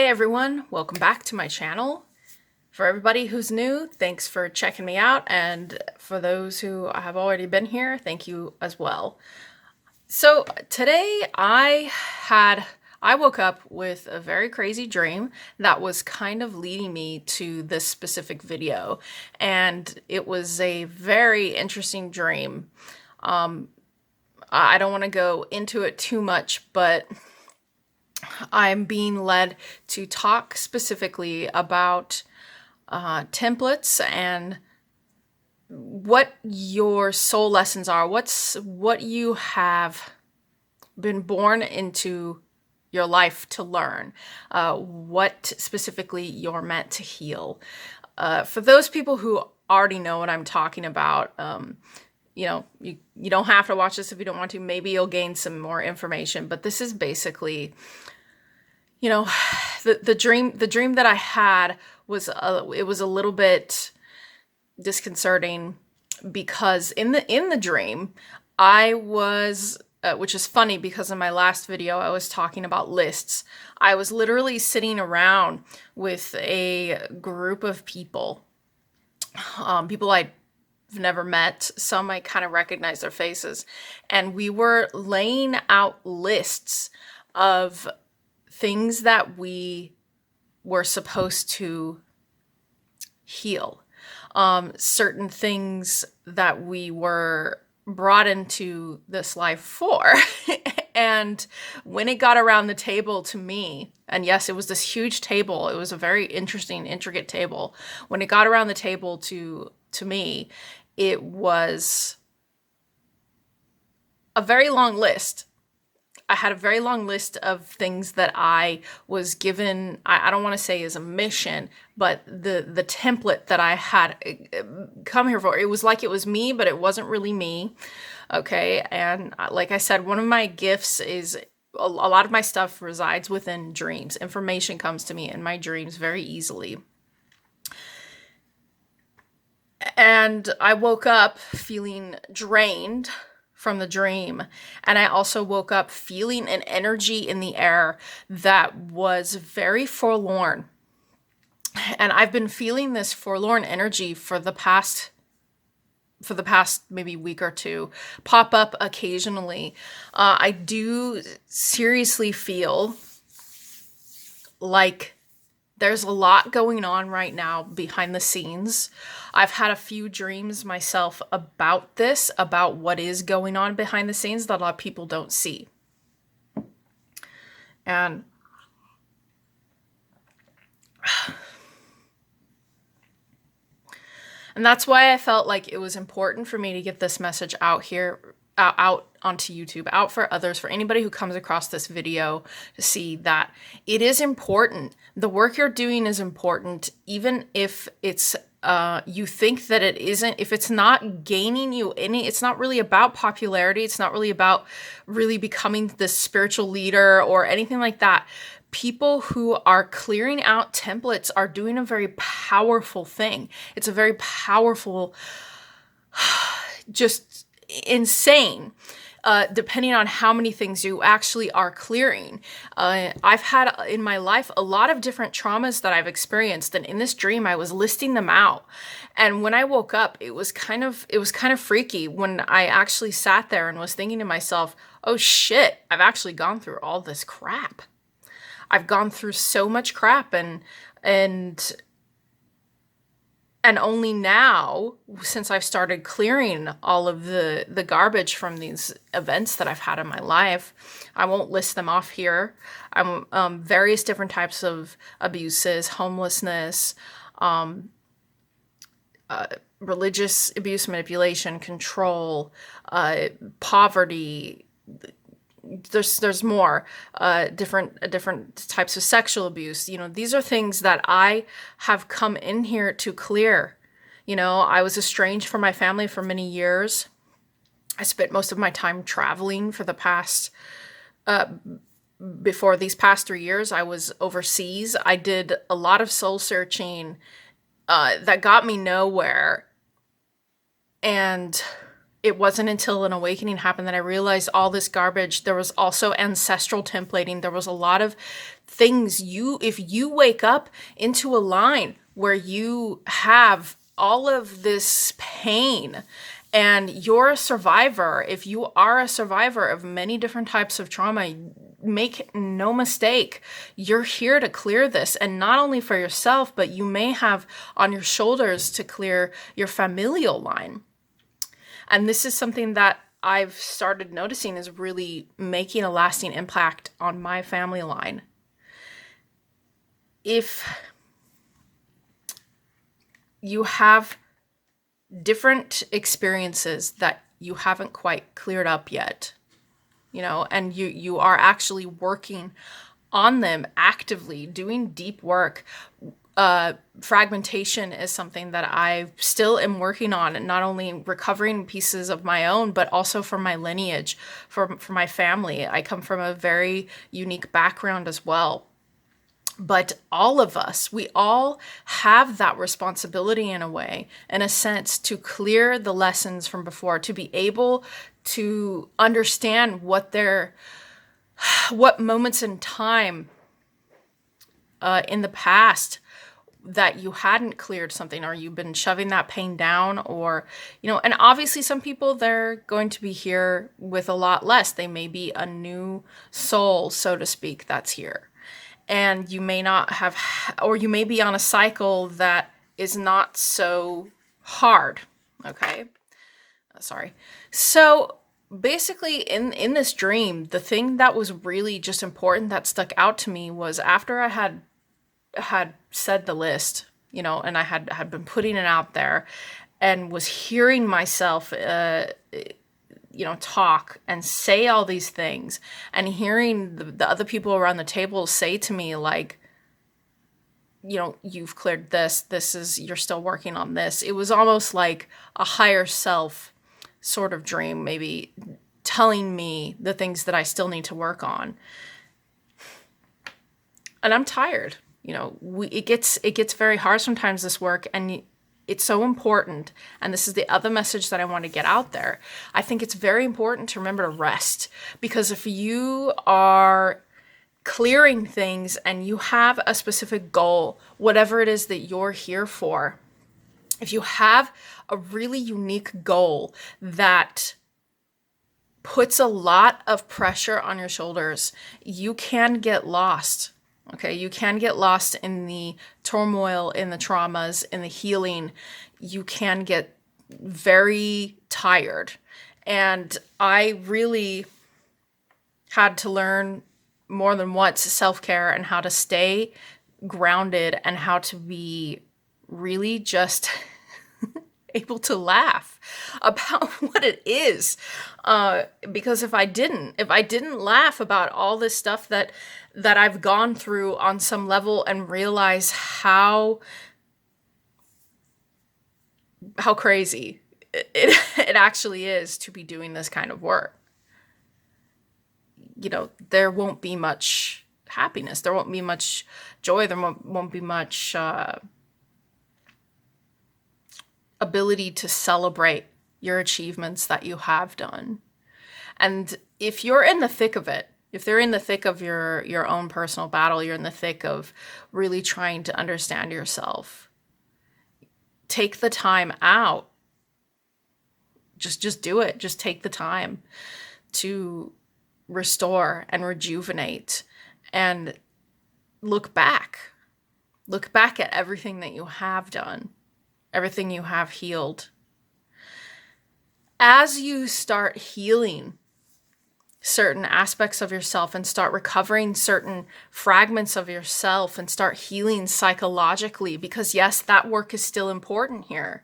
Hey everyone, welcome back to my channel. For everybody who's new, thanks for checking me out, and for those who have already been here, thank you as well. So today I woke up with a very crazy dream that was kind of leading me to this specific video, and it was a very interesting dream. I don't want to go into it too much, but I'm being led to talk specifically about templates and what your soul lessons are, what you have been born into your life to learn, what specifically you're meant to heal. For those people who already know what I'm talking about, you don't have to watch this if you don't want to. Maybe you'll gain some more information, but this is basically, the dream that I had was it was a little bit disconcerting, because in the dream I was which is funny because in my last video I was talking about lists. I was literally sitting around with a group of people, people I've never met, some I kind of recognize their faces, and we were laying out lists of things that we were supposed to heal, certain things that we were brought into this life for. And when it got around the table to me, and yes, it was this huge table, it was a very interesting, intricate table. When it got around the table to me, it was a very long list. I had a very long list of things that I was given. I don't want to say as a mission, but the template that I had come here for. It was like it was me, but it wasn't really me. Okay. And like I said, one of my gifts is a lot of my stuff resides within dreams. Information comes to me in my dreams very easily. And I woke up feeling drained from the dream. And I also woke up feeling an energy in the air that was very forlorn. And I've been feeling this forlorn energy for the past maybe week or two, pop up occasionally. I do seriously feel like there's a lot going on right now behind the scenes. I've had a few dreams myself about this, about what is going on behind the scenes that a lot of people don't see. And that's why I felt like it was important for me to get this message out here, out onto YouTube, out for others, for anybody who comes across this video, to see that it is important. The work you're doing is important, even if it's you think that it isn't. If it's not gaining you any, it's not really about popularity. It's not really about really becoming this spiritual leader or anything like that. People who are clearing out templates are doing a very powerful thing. It's a very powerful, just insane, depending on how many things you actually are clearing. I've had in my life a lot of different traumas that I've experienced, and in this dream I was listing them out. And when I woke up, it was kind of freaky when I actually sat there and was thinking to myself, oh shit, I've actually gone through all this crap. I've gone through so much crap, and only now, since I've started clearing all of the garbage from these events that I've had in my life, I won't list them off here. Various different types of abuses, homelessness, religious abuse, manipulation, control, poverty. There's more, different types of sexual abuse. These are things that I have come in here to clear. I was estranged from my family for many years. I spent most of my time traveling for the past, before these past 3 years, I was overseas. I did a lot of soul searching, that got me nowhere. And it wasn't until an awakening happened that I realized all this garbage. There was also ancestral templating. There was a lot of things if you wake up into a line where you have all of this pain and you're a survivor, if you are a survivor of many different types of trauma, make no mistake, you're here to clear this. And not only for yourself, but you may have on your shoulders to clear your familial line. And this is something that I've started noticing is really making a lasting impact on my family line. If you have different experiences that you haven't quite cleared up yet, and you are actually working on them actively, doing deep work. Fragmentation is something that I still am working on, not only recovering pieces of my own, but also from my lineage, for my family. I come from a very unique background as well. But all of us, we all have that responsibility in a sense, to clear the lessons from before, to be able to understand what moments in time in the past that you hadn't cleared something, or you've been shoving that pain down, or, and obviously some people, they're going to be here with a lot less. They may be a new soul, so to speak, that's here. And you may not have, or you may be on a cycle that is not so hard. Okay. Sorry. So basically in this dream, the thing that was really just important that stuck out to me was after I had said the list, and I had been putting it out there and was hearing myself, talk and say all these things, and hearing the other people around the table say to me, like, you've cleared this, you're still working on this. It was almost like a higher self sort of dream, maybe telling me the things that I still need to work on. And I'm tired. It gets very hard sometimes, this work, and it's so important. And this is the other message that I want to get out there. I think it's very important to remember to rest, because if you are clearing things and you have a specific goal, whatever it is that you're here for, if you have a really unique goal that puts a lot of pressure on your shoulders, you can get lost. Okay, you can get lost in the turmoil, in the traumas, in the healing. You can get very tired. And I really had to learn more than once self-care and how to stay grounded and how to be really just able to laugh about what it is. Because if I didn't laugh about all this stuff that I've gone through on some level and realize how crazy it actually is to be doing this kind of work, there won't be much happiness. There won't be much joy. There won't be much ability to celebrate your achievements that you have done. And if you're in the thick of it, if they're in the thick of your own personal battle, you're in the thick of really trying to understand yourself, take the time out. Just do it. Just take the time to restore and rejuvenate and look back. Look back at everything that you have done, everything you have healed. As you start healing certain aspects of yourself and start recovering certain fragments of yourself and start healing psychologically, because yes, that work is still important here.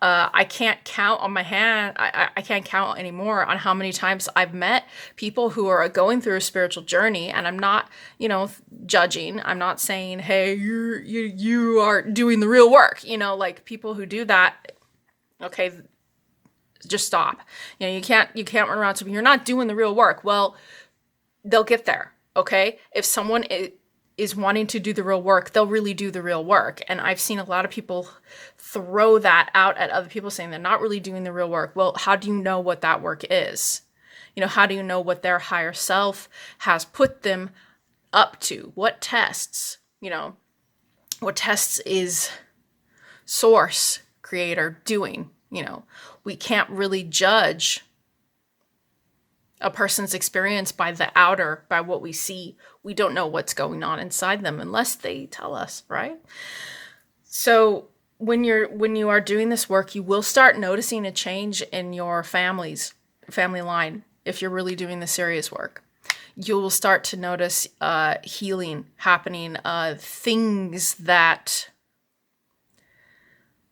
I can't count on my hand. I can't count anymore on how many times I've met people who are going through a spiritual journey, and I'm not, judging. I'm not saying, hey, you are doing the real work. Like people who do that. Okay, just stop. You can't run around to me, you're not doing the real work. Well, they'll get there. Okay, if someone is wanting to do the real work, they'll really do the real work. And I've seen a lot of people throw that out at other people saying they're not really doing the real work. Well, how do you know what that work is? How do you know what their higher self has put them up to? What tests, what tests is source, creator doing? We can't really judge a person's experience by the outer, by what we see. We don't know what's going on inside them unless they tell us, right? So when you are doing this work, you will start noticing a change in your family line. If you're really doing the serious work, you will start to notice healing happening, things that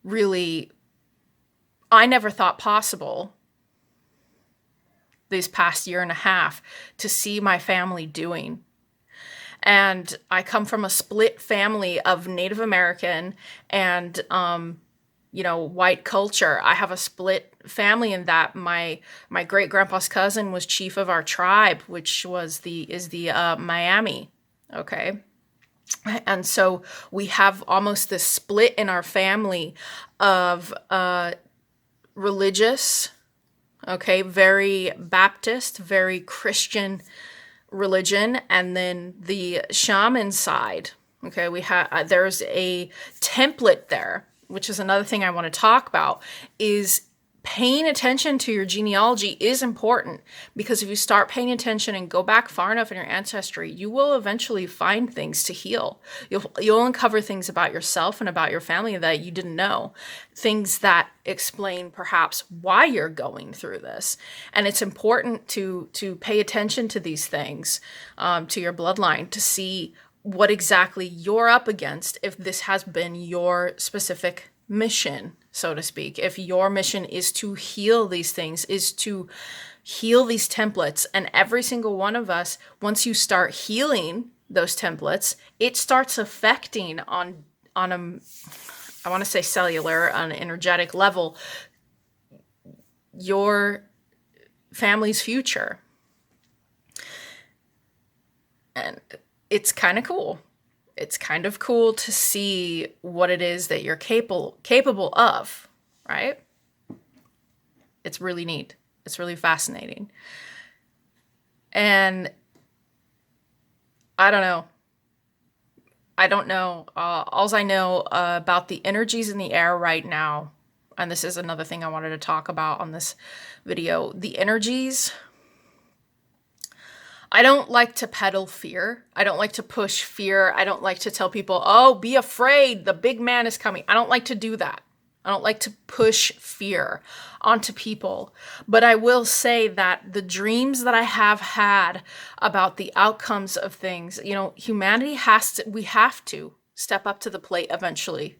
really I never thought possible this past year and a half to see my family doing. And I come from a split family of Native American and, white culture. I have a split family in that my great grandpa's cousin was chief of our tribe, which is the Miami. Okay. And so we have almost this split in our family of, religious, okay, very Baptist, very Christian religion, and then the shaman side. Okay, there's a template there, which is another thing I want to talk about, is paying attention to your genealogy is important, because if you start paying attention and go back far enough in your ancestry, you will eventually find things to heal. You'll uncover things about yourself and about your family that you didn't know, things that explain perhaps why you're going through this. And it's important to pay attention to these things, to your bloodline, to see what exactly you're up against, if this has been your specific mission, so to speak. If your mission is to heal these things, is to heal these templates, and every single one of us, once you start healing those templates, it starts affecting on a, I want to say cellular, on an energetic level, your family's future. And it's kind of cool. It's kind of cool to see what it is that you're capable of, right? It's really neat. It's really fascinating. And I don't know. All I know about the energies in the air right now, and this is another thing I wanted to talk about on this video, the energies. I don't like to peddle fear. I don't like to push fear. I don't like to tell people, oh, be afraid, the big man is coming. I don't like to do that. I don't like to push fear onto people. But I will say that the dreams that I have had about the outcomes of things, humanity we have to step up to the plate eventually.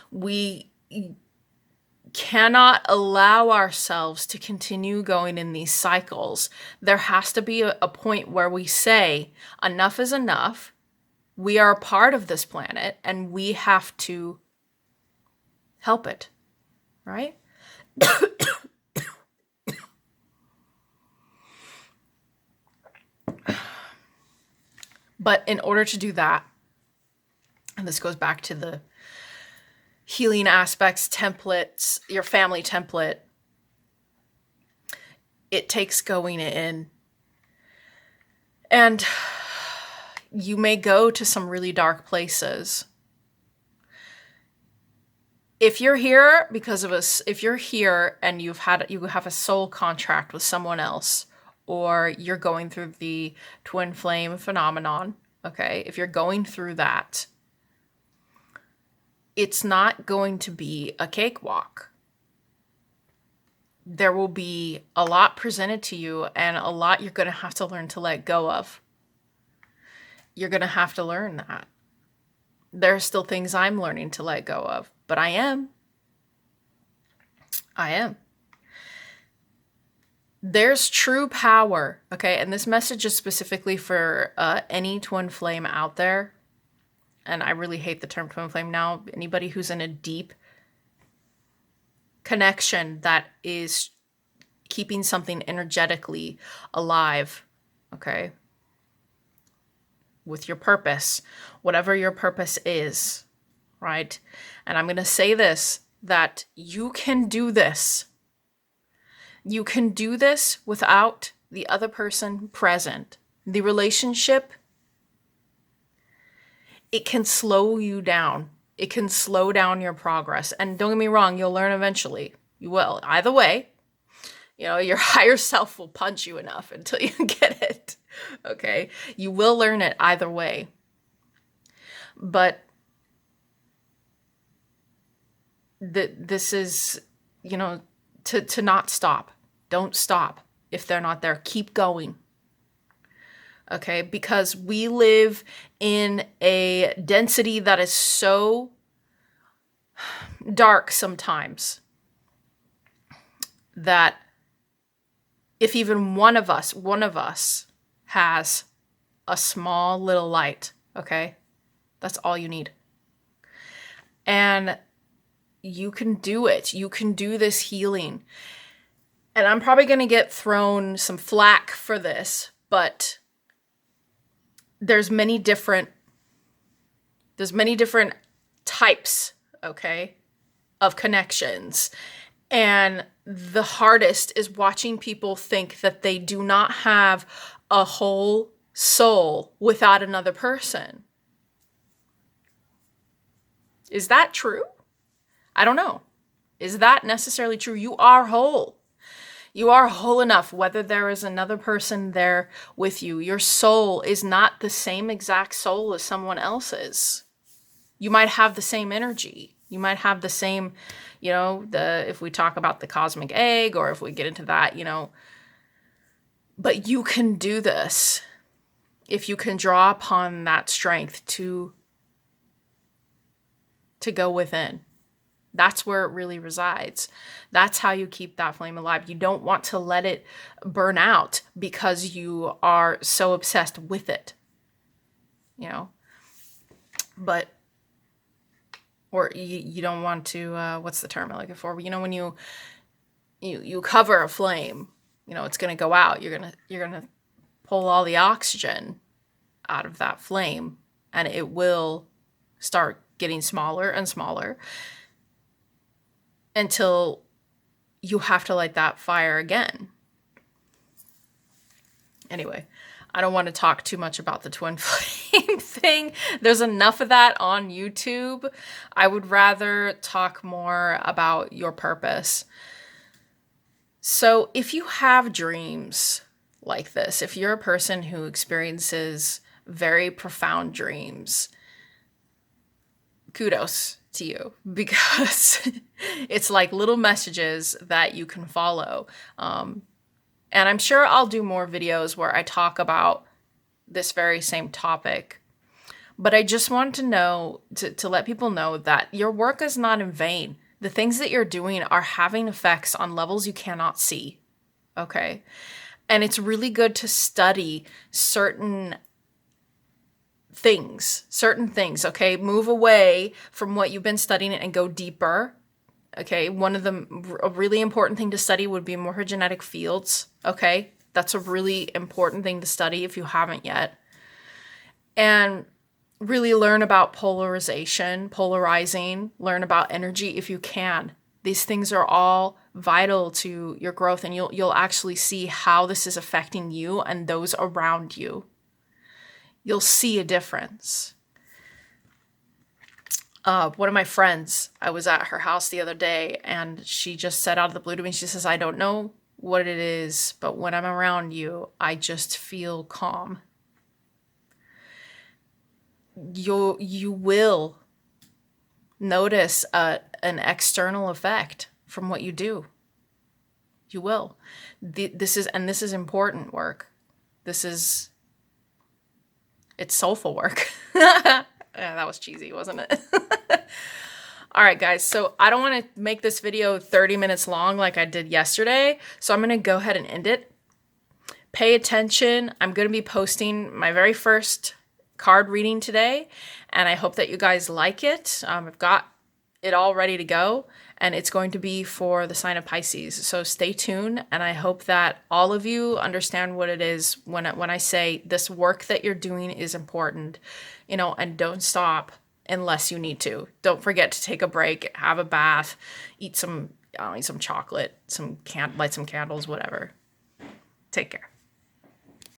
We cannot allow ourselves to continue going in these cycles. There has to be a point where we say, enough is enough. We are a part of this planet and we have to help it, right? But in order to do that, and this goes back to the healing aspects, templates, your family template, it takes going in. And you may go to some really dark places. If you're here because of us, if you're here and you have a soul contract with someone else, or you're going through the twin flame phenomenon, okay? If you're going through that, it's not going to be a cakewalk. There will be a lot presented to you and a lot you're going to have to learn to let go of. You're going to have to learn that. There are still things I'm learning to let go of, but I am. There's true power, okay? And this message is specifically for any twin flame out there. And I really hate the term twin flame now. Anybody who's in a deep connection that is keeping something energetically alive, okay? with your purpose, whatever your purpose is, right? And I'm going to say this, that you can do this. You can do this without the other person present. The relationship, it can slow you down. It can slow down your progress. And don't get me wrong, you'll learn eventually. You will. Either way, your higher self will punch you enough until you get it. Okay? You will learn it either way. But this is, to not stop. Don't stop if they're not there. Keep going. Okay? Because we live in a density that is so dark sometimes that if even one of us has a small little light, okay, that's all you need. And you can do it. You can do this healing. And I'm probably going to get thrown some flack for this, but there's many different types, okay, of connections. And the hardest is watching people think that they do not have a whole soul without another person. Is that true? I don't know. Is that necessarily true? You are whole. You are whole enough, whether there is another person there with you. Your soul is not the same exact soul as someone else's. You might have the same energy. You might have the same, if we talk about the cosmic egg, or if we get into that, but you can do this if you can draw upon that strength to go within. That's where it really resides. That's how you keep that flame alive. You don't want to let it burn out because you are so obsessed with it, but, or you don't want to, what's the term I'm looking for? When you cover a flame, it's going to go out. You're going to pull all the oxygen out of that flame, and it will start getting smaller and smaller until you have to light that fire again. Anyway, I don't want to talk too much about the twin flame thing. There's enough of that on YouTube. I would rather talk more about your purpose. So if you have dreams like this, if you're a person who experiences very profound dreams, kudos to you, because it's like little messages that you can follow. And I'm sure I'll do more videos where I talk about this very same topic. But I just want to know, to let people know that your work is not in vain. The things that you're doing are having effects on levels you cannot see. Okay? And it's really good to study certain things, okay? Move away from what you've been studying and go deeper. Okay, a really important thing to study would be morphogenetic fields. Okay, that's a really important thing to study if you haven't yet. And really learn about polarizing, learn about energy if you can. These things are all vital to your growth, and you'll actually see how this is affecting you and those around you. You'll see a difference. One of my friends, I was at her house the other day, and she just said out of the blue to me, she says, I don't know what it is, but when I'm around you, I just feel calm. You will notice an external effect from what you do. You will. This is important work. It's soulful work. Yeah, that was cheesy, wasn't it? All right, guys. So I don't want to make this video 30 minutes long like I did yesterday. So I'm going to go ahead and end it. Pay attention. I'm going to be posting my very first card reading today, and I hope that you guys like it. I've got it all ready to go, and it's going to be for the sign of Pisces. So stay tuned, and I hope that all of you understand what it is when I say this work that you're doing is important, and don't stop unless you need to. Don't forget to take a break, have a bath, eat some chocolate, light some candles, whatever. Take care.